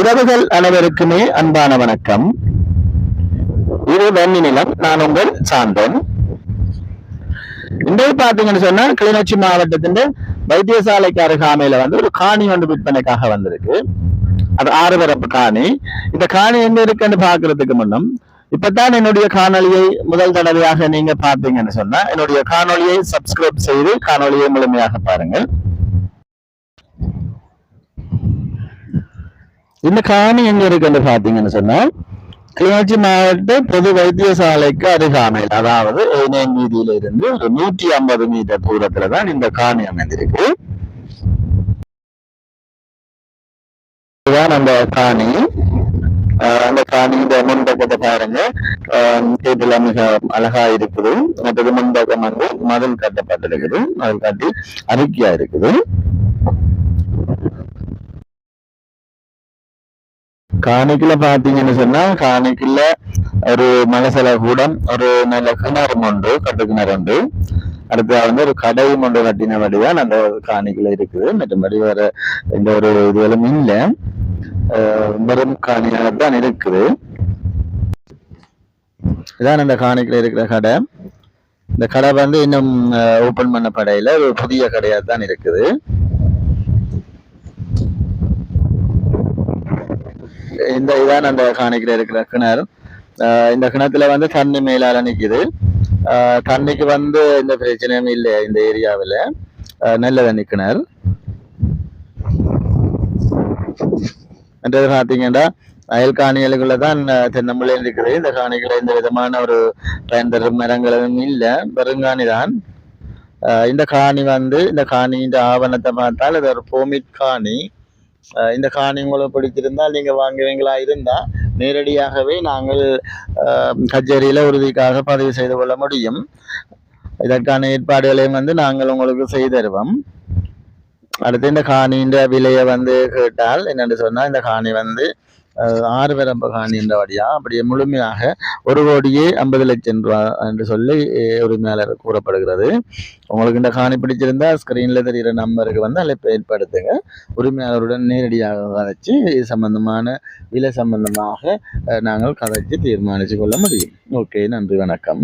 உறவுகள் அனைவருக்குமே அன்பான வணக்கம். இது வெண்ணி நிலம். நான் உங்கள் சாந்தன். இன்றைக்கு பாத்தீங்கன்னு சொன்னா கிளிநொச்சி மாவட்டத்தின் வைத்தியசாலைக்கு அருகாமையில ஒரு காணி விற்பனைக்காக வந்திருக்கு. அது 6 வரப்பு காணி. இந்த காணி எங்க இருக்குன்னு பாக்குறதுக்கு முன்னும் இப்பதான் என்னுடைய காணொலியை முதல் தடவையாக நீங்க பாத்தீங்கன்னு சொன்னா என்னுடைய காணொலியை சப்ஸ்கிரைப் செய்து காணொலியை முழுமையாக பாருங்கள். இந்த காணி எங்க இருக்குன்னு பாத்தீங்கன்னு சொன்னா கிளிநொச்சி மாவட்ட பொது வைத்தியசாலைக்கு அருகாமையில், அதாவது ஏனையன் வீதியில இருந்து ஒரு 150 மீட்டர் தூரத்துலதான் இந்த காணி அமைந்திருக்கு. இதுதான் அந்த காணி. அந்த காணியின் முன்பக்கத்தை பாருங்க, கேட்டுல மிக அழகா இருக்குது. மற்றது முன்பக்கம் மதில் கட்டப்பட்டிருக்குது. மதில் கட்டி அறிக்கையா இருக்குது. காணிக்குள்ள பாத்தீங்கன்னு சொன்னா காணிக்குள்ள ஒரு மலசல கூடம், ஒரு நல்ல கிணறு ஒன்று, கட்டு கிணறு உண்டு. அடுத்து ஒரு கடையும் ஒன்று கட்டின வழிதான் அந்த காணிக்குள்ள இருக்குது. மற்றபடி வேற எந்த ஒரு இதுகளும் இல்லை. வெறும் காணியாகத்தான் இருக்குது. இதான் அந்த காணிக்குள்ள இருக்கிற கடை. இந்த கடை இன்னும் ஓபன் பண்ண படையில ஒரு புதிய கடையா தான் இருக்குது. இதான் அந்த காணிக்குள்ள இருக்கிற கிணறு. இந்த கிணத்துல தண்ணி மேலால நிக்குது. தண்ணிக்கு இந்த பிரச்சனையும் இல்லை இந்த ஏரியாவில். நல்ல தண்ணி கிணறு. என்றது பாத்தீங்கன்னா அயல் காணிகளுக்குள்ளதான் தென்னம்பிள்ளை இருக்குது. இந்த காணிக்குள்ள எந்த விதமான ஒரு பயன் தரும் மரங்களும் இல்லை, பெருங்காணி தான். இந்த காணி இந்த காணியின் ஆவணத்தை பார்த்தால் இது ஒரு போமிட் காணி. இந்த காணி உங்களுக்கு பிடிச்சிருந்தால் நீங்க வாங்குவீங்களா இருந்தா நேரடியாகவே நாங்கள் கச்சேரியில உறுதிக்காக பதிவு செய்து கொள்ள முடியும். இதற்கான ஏற்பாடுகளையும் நாங்கள் உங்களுக்கு செய்து தருவோம். அடுத்து இந்த காணியின் விலையை கேட்டால் என்னென்னு சொன்னா, இந்த காணி 6 வரப்பு காணி என்றபடியா அப்படியே முழுமையாக 1,50,00,000 ரூபாய் என்று சொல்லி உரிமையாளர் கூறப்படுகிறது. உங்களுக்கு இந்த காணி பிடிச்சிருந்தா ஸ்கிரீன்ல தெரிகிற நம்பருக்கு அழைப்பு ஏற்படுத்துங்க. உரிமையாளருடன் நேரடியாக கதைச்சு இது சம்பந்தமான விலை சம்பந்தமாக நாங்கள் கதைச்சு தீர்மானிச்சு கொள்ள முடியும். ஓகே, நன்றி, வணக்கம்.